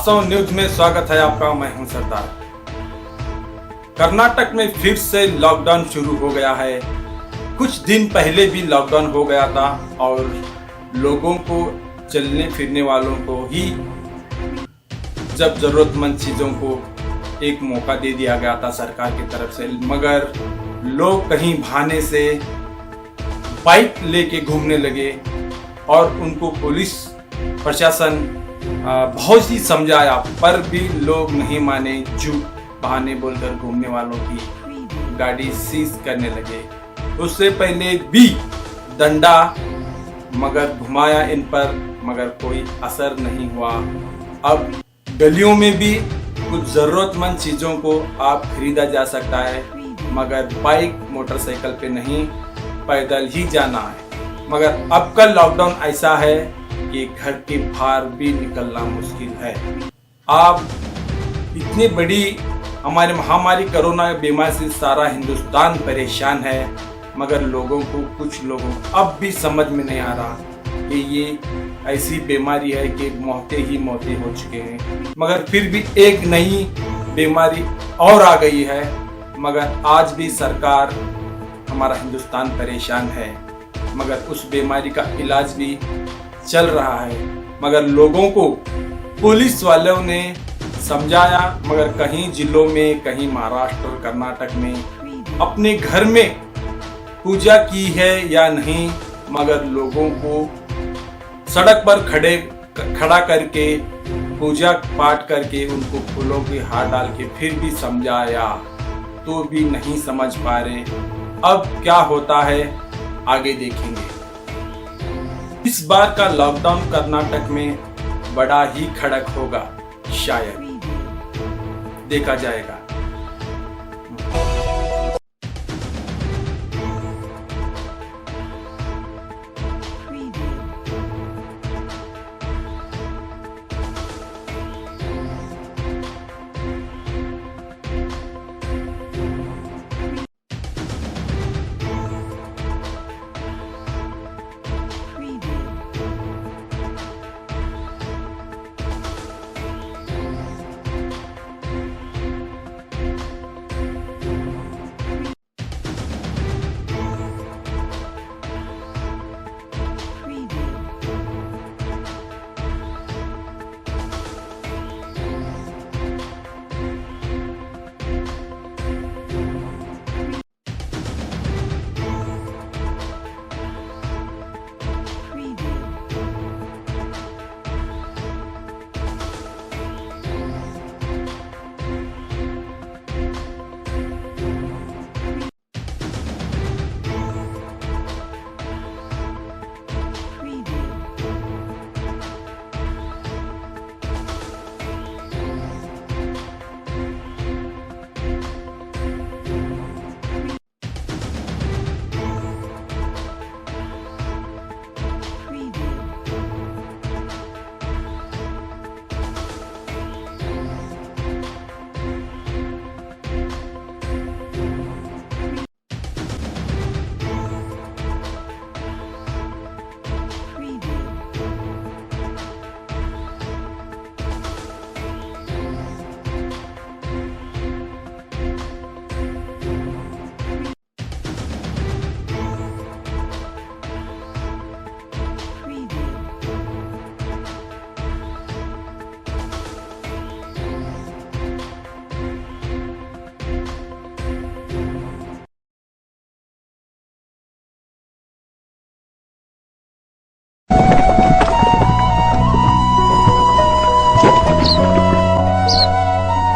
वास्तव न्यूज में स्वागत है आपका। मैं हूं सरदार। कर्नाटक में फिर से लॉकडाउन शुरू हो गया है। कुछ दिन पहले भी लॉकडाउन हो गया था और लोगों को, चलने फिरने वालों को ही जब जरूरतमंद चीजों को एक मौका दे दिया गया था सरकार की तरफ से, मगर लोग कहीं बहाने से बाइक लेके घूमने लगे और उनको पुलिस प्रशासन बहुत ही समझाया पर भी लोग नहीं माने। झूठ बहाने बोलकर घूमने वालों की गाड़ी सीज करने लगे। उससे पहले भी डंडा मगर घुमाया इन पर, मगर कोई असर नहीं हुआ। अब गलियों में भी कुछ जरूरतमंद चीजों को आप खरीदा जा सकता है, मगर बाइक मोटरसाइकिल पे नहीं, पैदल ही जाना है। मगर अब का लॉकडाउन ऐसा है कि घर के बाहर भी निकलना मुश्किल है। आप इतनी बड़ी हमारी महामारी कोरोना बीमारी से सारा हिंदुस्तान परेशान है, मगर लोगों को, कुछ लोगों को अब भी समझ में नहीं आ रहा कि ये ऐसी बीमारी है कि मौतें ही मौतें हो चुके हैं। मगर फिर भी एक नई बीमारी और आ गई है, मगर आज भी सरकार, हमारा हिंदुस्तान परेशान है। मगर उस बीमारी का इलाज भी चल रहा है, मगर लोगों को पुलिस वालों ने समझाया, मगर कहीं जिलों में, कहीं महाराष्ट्र और कर्नाटक में अपने घर में पूजा की है या नहीं, मगर लोगों को सड़क पर खड़ा करके पूजा पाठ करके उनको फूलों के हार डाल के फिर भी समझाया तो भी नहीं समझ पा रहे। अब क्या होता है आगे देखेंगे। इस बार का लॉकडाउन कर्नाटक में बड़ा ही कड़क होगा, शायद देखा जाएगा।